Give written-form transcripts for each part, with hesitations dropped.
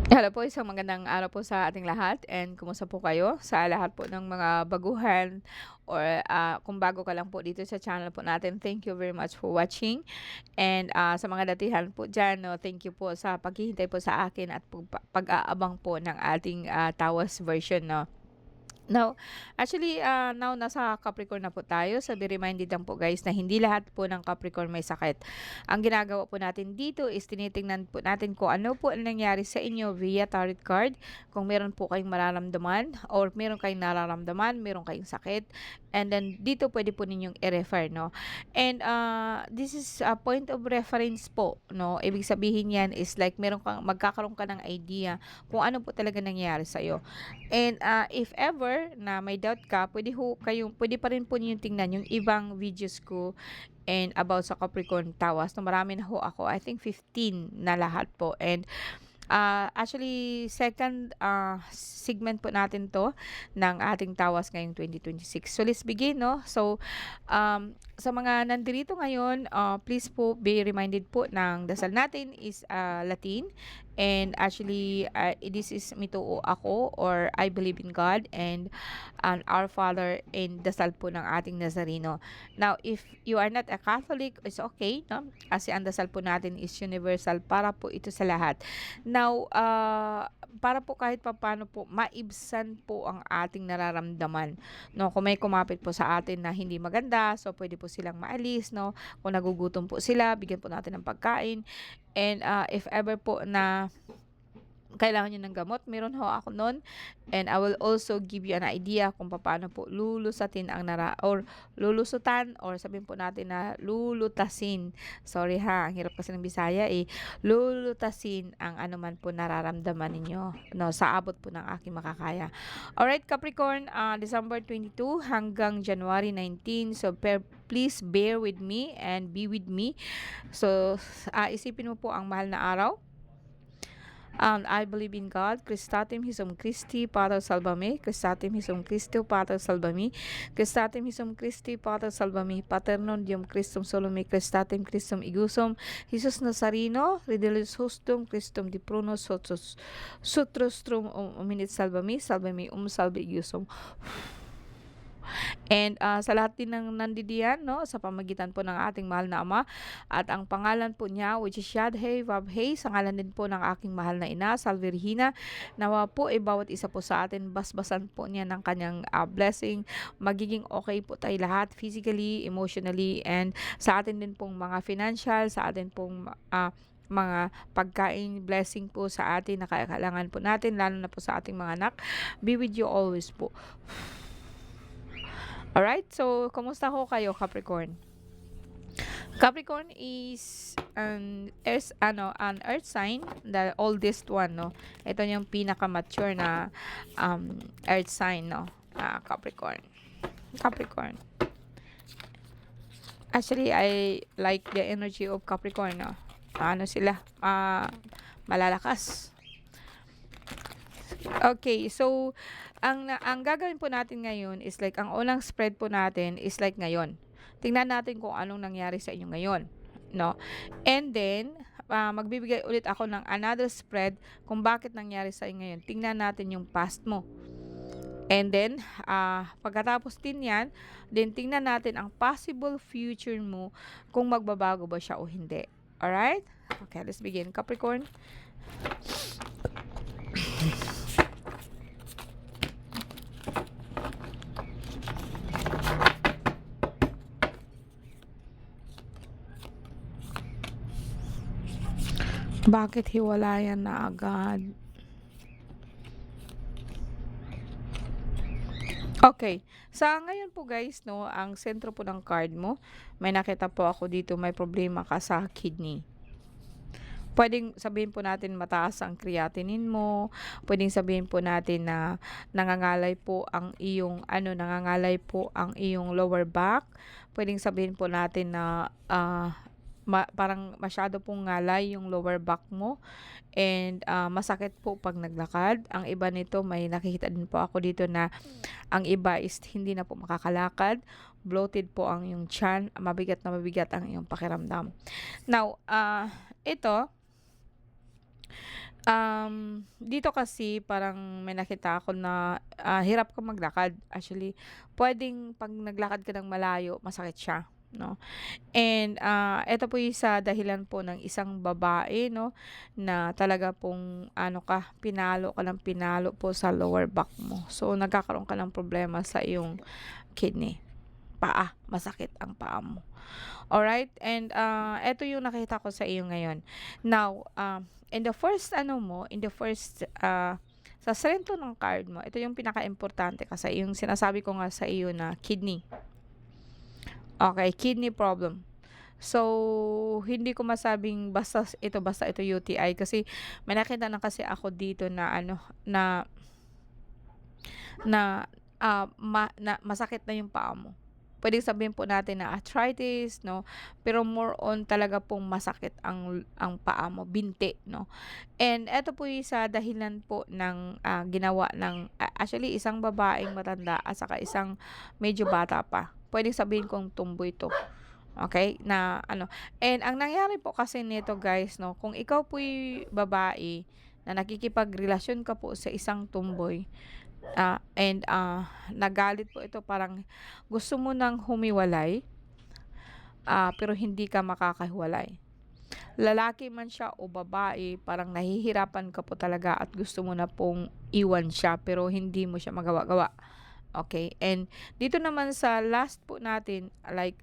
Hello po, isang magandang araw po sa ating lahat and kumusta po kayo sa lahat po ng mga baguhan or kung bago ka lang po dito sa channel po natin, thank you very much for watching. And sa mga datihan po dyan, no, thank you po sa paghihintay po sa akin at pag-aabang po ng ating tawas version. No. Now, actually, now nasa Capricorn na po tayo. So, be reminded lang po guys na hindi lahat po ng Capricorn may sakit. Ang ginagawa po natin dito is tinitingnan po natin kung ano po ang nangyari sa inyo via tarot card. Kung meron po kayong mararamdaman or meron kayong nararamdaman, meron kayong sakit. And then, dito pwede po ninyong i-refer, no? And this is a point of reference po, no? Ibig sabihin yan is like magkakaroon ka ng idea kung ano po talaga nangyari sa'yo. And if ever na may doubt ka, pwede pa rin po niyo tingnan yung ibang videos ko and about sa Capricorn Tawas. No, marami na ho ako. I think 15 na lahat po. And actually, second segment po natin to ng ating tawas ngayong 2026. So, let's begin, no? So, sa mga nandito ngayon, please po be reminded po ng dasal natin is Latin. And actually, this is mito ako or I believe in God and our Father and dasal po ng ating Nazareno. Now, if you are not a Catholic, it's okay, no? Kasi ang dasal po natin is universal para po ito sa lahat. Now, para po kahit papaano po maibsan po ang ating nararamdaman, no? Kung may kumapit po sa atin na hindi maganda, so pwede po silang maalis, no? Kung nagugutom po sila, bigyan po natin ng pagkain. And if ever po na kailangan nyo ng gamot, meron ho ako nun. And I will also give you an idea kung paano po lulusatin or lulusutan or sabihin po natin na lulutasin. Sorry ha, ang hirap kasi ng Bisaya eh. Lulutasin ang anuman po nararamdaman ninyo, no, sa abot po ng aking makakaya. Alright, Capricorn, December 22 hanggang January 19. So, please bear with me and be with me. So, isipin mo po ang mahal na araw. I believe in God, Christatim Hisum Christi, Pater Salvami, Christatim Hisum Christo, Pater Salvami, Christatim Hisum Christi, Pater Salvami, Paternon Dium Christum Solome, Christatim Christum Igusum, Jesus Nazareno, Ridelis Hostum, Christum Di Pruno, Sutrostrum Uminit Salvami, Salvami Salve Igusum. And sa lahat din ng nandidiyan, no, sa pamagitan po ng ating mahal na Ama at ang pangalan po niya which is Yadhe Vabhe, sa ngalan din po ng aking mahal na ina, Salve Regina, nawa po bawat isa po sa atin basbasan po niya ng kanyang blessing, magiging okay po tayo lahat physically, emotionally, and sa atin din pong mga financial, sa atin pong mga pagkain, blessing po sa atin na kailangan po natin, lalo na po sa ating mga anak. Be with you always po. Alright, so kumusta ho kayo, Capricorn? Capricorn is an earth sign, the oldest one, no. Ito yung pinaka-mature na earth sign, no. Capricorn. Capricorn. Actually, I like the energy of Capricorn, no. Ano sila? Malalakas. Okay, so ang gagawin po natin ngayon is like ang unang spread po natin is like ngayon. Tingnan natin kung anong nangyari sa inyo ngayon, no? And then magbibigay ulit ako ng another spread kung bakit nangyari sa inyo ngayon. Tingnan natin yung past mo. And then pagkatapos din yan, then tingnan natin ang possible future mo kung magbabago ba siya o hindi. Alright? Okay, let's begin. Capricorn. Bakit hiwalayan na agad? Okay. Sa ngayon po guys, no, ang sentro po ng card mo, may nakita po ako dito, may problema ka sa kidney. Pwedeng sabihin po natin mataas ang creatinine mo. Pwedeng sabihin po natin na nangangalay po ang iyong lower back. Pwedeng sabihin po natin na parang masyado pong ngalay yung lower back mo and masakit po pag naglakad. Ang iba nito, may nakikita din po ako dito na ang iba is hindi na po makakalakad. Bloated po ang iyong tiyan, mabigat na mabigat ang iyong pakiramdam. Now, ito, Dito kasi parang may nakita ako na, hirap kang maglakad. Actually, puwedeng 'pag naglakad ka ng malayo masakit siya, 'no? And, eto po yung sa dahilan po ng isang babae 'no, na talaga pong ano ka, pinalo ka ng pinalo po sa lower back mo. So, nagkakaroon ka ng problema sa iyong kidney, paa, masakit ang paa mo. Alright, and, eto yung nakita ko sa iyo ngayon. Now, in the first ano mo, in the first, sa sento ng card mo, ito yung pinakaimportante kasi yung sinasabi ko nga sa iyo na kidney. Okay, kidney problem. So, hindi ko masabing basta ito UTI kasi may nakita na kasi ako dito na ano, na, masakit na yung paa mo. Puwedeng sabihin po natin na arthritis 'no, pero more on talaga pong masakit ang paa mo, binti 'no. And eto po yung sa dahilan po ng, ginawa ng actually isang babaeng matanda at saka isang medyo bata pa. Puwedeng sabihin kong tumboy 'to, okey, na ano and ang nangyari po kasi nito guys 'no, kung ikaw po'y babae na nakikipagrelasyon ka po sa isang tumboy, and, nagalit po ito parang gusto mo ng humiwalay, pero hindi ka makakahiwalay. Lalaki man siya o babae, parang nahihirapan ka po talaga at gusto mo na pong iwan siya pero hindi mo siya magawa-gawa. Okay, and dito naman sa last po natin, like,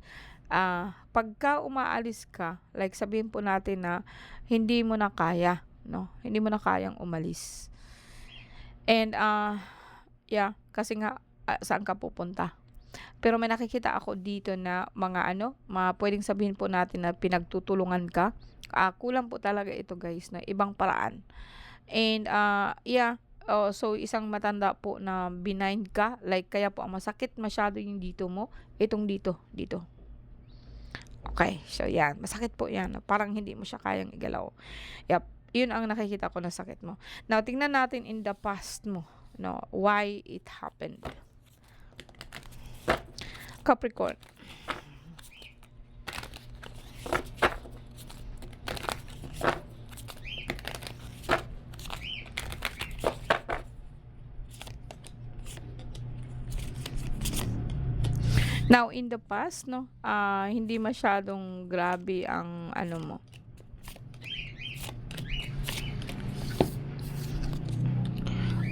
pagka umaalis ka, like sabihin po natin na hindi mo na kaya, 'no, hindi mo na kayang umalis. And, yeah, kasi nga, saan ka pupunta? Pero may nakikita ako dito na mga ano, puwedeng sabihin po natin na pinagtutulungan ka. Kulang po talaga ito guys na ibang paraan. And, yeah, so isang matanda po na binind ka, like kaya po ang masakit masyado yung dito mo, itong dito, dito. Okay, so yan, masakit po yan, parang hindi mo siya kayang igalaw. Yep, yun ang nakikita ko na sakit mo. Now tingnan natin in the past mo, no, why it happened. Capricorn. Now in the past 'no, hindi masyadong grabe ang ano mo.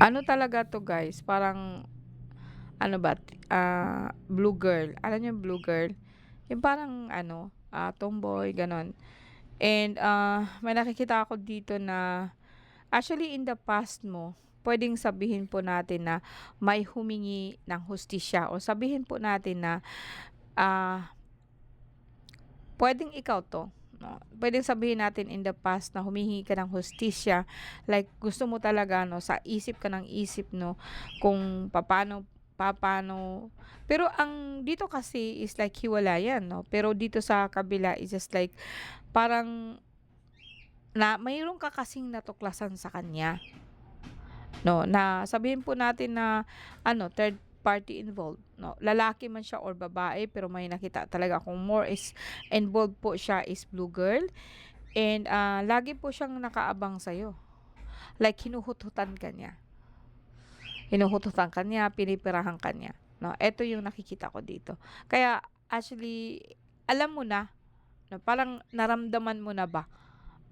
Ano talaga 'to guys, parang ano ba, blue girl. Alam niyo yung blue girl? Yung parang ano, tomboy gano'n. And, may nakikita ako dito na actually in the past mo, puwedeng sabihin po natin na may humingi ng hustisya o sabihin po natin na, ah puwedeng ikaw 'to, 'no. Puwedeng sabihin natin in the past na humihingi ka ng hustisya, like gusto mo talaga 'no, sa isip ka ng isip 'no, kung papaano pero ang dito kasi is like hiwalayan 'no, pero dito sa kabila is just like parang na mayroon ka kasing natuklasan sa kanya 'no, na sabihin po natin na ano, third party involved 'no, lalaki man siya or babae pero may nakita talaga kung more is involved po siya is blue girl and, lagi po siyang nakaabang sa'yo. Like hinuhut-hutan ka niya, pinipirahan ka niya 'no, eto yung nakikita ko dito. Kaya actually alam mo na 'no, parang naramdaman mo na ba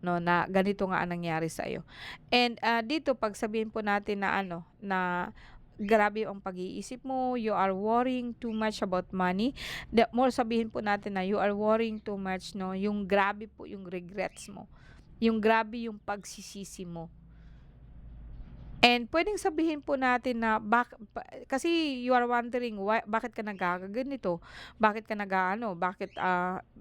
'no, na ganito nga ang nangyari sa'yo. And, dito 'pag sabihin po natin na ano, na grabe ang pag-iisip mo, you are worrying too much about money, the more sabihin po natin na you are worrying too much 'no, yung grabe po yung regrets mo, yung grabe yung pagsisisi mo. And puwedeng sabihin po natin na kasi you are wondering bakit ka nagkakaganito, bakit ka nag-aano,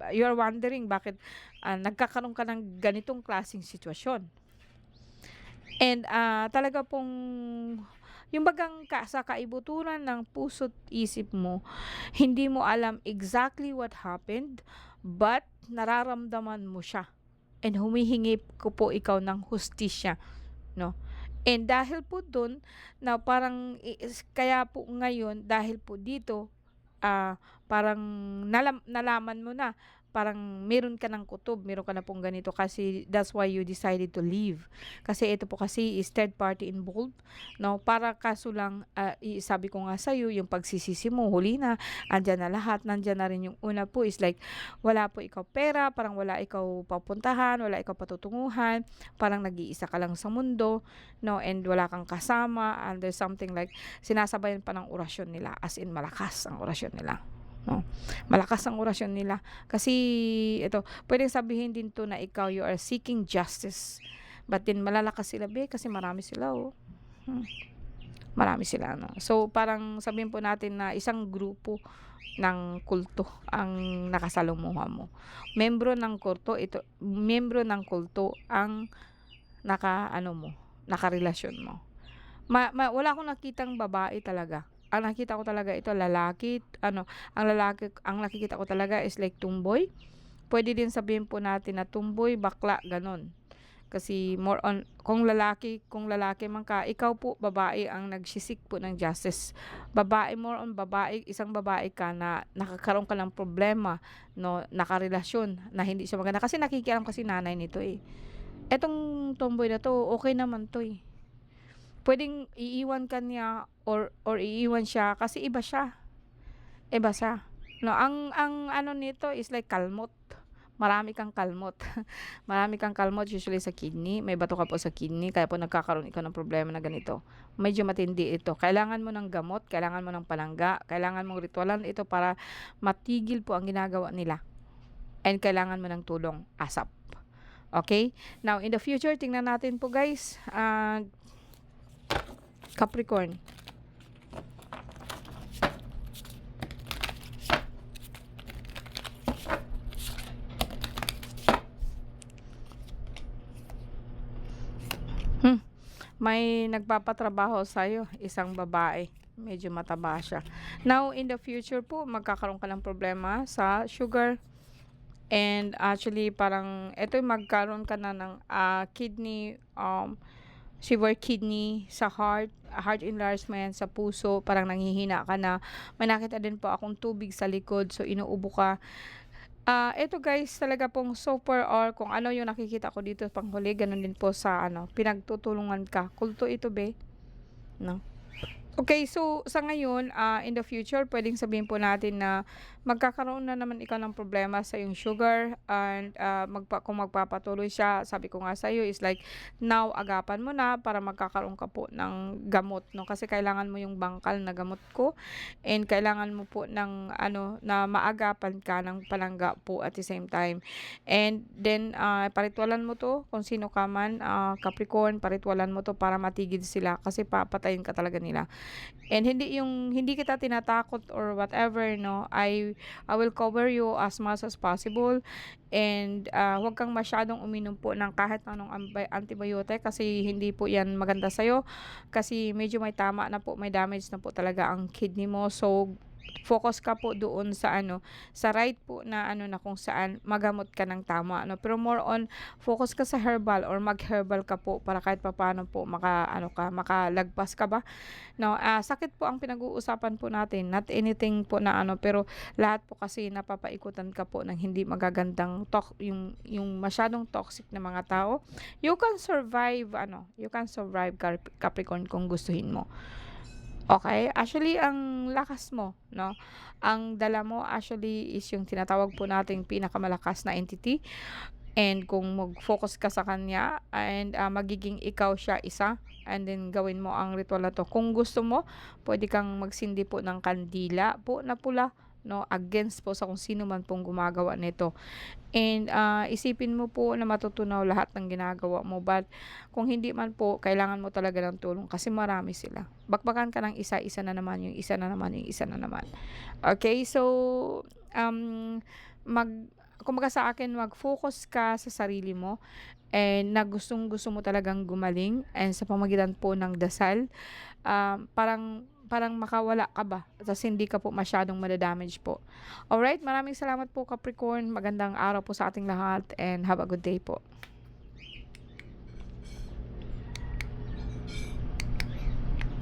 you are wondering bakit, nagkakaroon ka ng ganitong klaseng sitwasyon. And, talaga pong yung bagang sa kaibuturan ng puso't isip mo, hindi mo alam exactly what happened, but nararamdaman mo siya and humihingi ko po ikaw ng hustisya 'no. And dahil po dun na parang kaya po ngayon dahil po dito, parang nalaman mo na parang meron ka ng kutob, meron ka na pong ganito kasi that's why you decided to leave. Kasi ito po kasi is third party involved, no? Para kaso lang, sabi ko nga sa'yo, yung pagsisisi mo, huli na, andyan na lahat, nandyan na rin yung una po is like, wala po ikaw pera, parang wala ikaw papuntahan, wala ikaw patutunguhan, parang nag-iisa ka lang sa mundo, no? And wala kang kasama, and there's something like, sinasabayan pa ng orasyon nila, as in malakas ang orasyon nila. No? Malakas ang orasyon nila. Kasi, ito, pwedeng sabihin din to na ikaw, you are seeking justice. But then, malalakas sila, be, kasi marami sila, oh. Marami sila, no? So, parang sabihin po natin na isang grupo ng kulto ang nakasalumuha mo. Membro ng kulto ang nakarelasyon mo. Wala akong nakitang babae talaga. Ang nakita ko talaga ito lalaki, ang nakikita ko talaga is like tomboy. Pwede din sabihin po natin na tomboy, bakla, ganon. Kasi more on, kung lalaki man ka, ikaw po babae ang nagsisik po ng justice. Babae, more on babae, isang babae ka na nakakaroon ka ng problema, no, nakarelasyon na hindi siya maganda. Kasi nakikialam kasi nanay nito eh. Etong tomboy na to, okay naman to eh. Pwedeng iiwan ka niya or iiwan siya kasi iba siya. Iba siya. No, ang ano nito is like kalmot. Marami kang kalmot. Marami kang kalmot usually sa kidney. May bato ka po sa kidney kaya po nagkakaroon ikaw ng problema na ganito. Medyo matindi ito. Kailangan mo ng gamot, kailangan mo ng palangga, kailangan mong ritualan ito para matigil po ang ginagawa nila. And kailangan mo ng tulong ASAP. Okay? Now, in the future, tingnan natin po guys. Capricorn. May nagpapatrabaho sa'yo, isang babae. Medyo mataba siya. Now, in the future po, magkakaroon ka ng problema sa sugar. And actually, parang, ito magkaroon ka na ng kidney, severe kidney, sa heart enlargement, sa puso, parang nanghihina ka na. May nakita din po akong tubig sa likod, so inuubo ka. Ito guys, talaga pong super or kung ano yung nakikita ko dito panghuli, ganun din po sa pinagtutulungan ka. Kulto ito, be. No? Okay, so sa ngayon, in the future, pwedeng sabihin po natin na magkakaroon na naman ikaw ng problema sa yung sugar and kung magpapatuloy siya, sabi ko nga sa iyo is like now agapan mo na para magkakaroon ka po ng gamot, no? Kasi kailangan mo yung bangkal na gamot ko and kailangan mo po ng na maagapan ka ng palangga po at the same time. And then paritwalan mo to kung sino ka man, Capricorn, paritwalan mo to para matigil sila kasi papatayin ka talaga nila. And hindi kita tinatakot or whatever, no. I will cover you as much as possible. And huwag kang masyadong uminom po ng kahit anong antibiotic kasi hindi po yan maganda sa'yo. Kasi medyo may tama na po, may damage na po talaga ang kidney mo. So, focus ka po doon sa sa right po na na kung saan magamot ka ng tama, no. Pero more on focus ka sa herbal or mag-herbal ka po para kahit papaano po makalagpas ka ba, no. Sakit po ang pinag-uusapan po natin, not anything po na pero lahat po kasi napapaikutan ka po ng hindi magagandang yung masyadong toxic na mga tao. You can survive Capricorn kung gustuhin mo. Okay, actually ang lakas mo, no? Ang dala mo actually is yung tinatawag po nating pinakamalakas na entity. And kung mag-focus ka sa kanya and magiging ikaw siya isa and then gawin mo ang ritual na to. Kung gusto mo, pwede kang magsindi po ng kandila po na pula, no, against po sa kung sino man pong gumagawa nito. And isipin mo po na matutunaw lahat ng ginagawa mo. But kung hindi man po, kailangan mo talaga ng tulong kasi marami sila. Bakbakan ka ng isa na naman, yung isa na naman, yung isa na naman. Okay, so kumbaga sa akin, mag-focus ka sa sarili mo and na gustong-gusto mo talagang gumaling and sa pamagitan po ng dasal, parang makawala ka ba tapos hindi ka po masyadong madadamage po. Alright, maraming salamat po Capricorn. Magandang araw po sa ating lahat and have a good day po.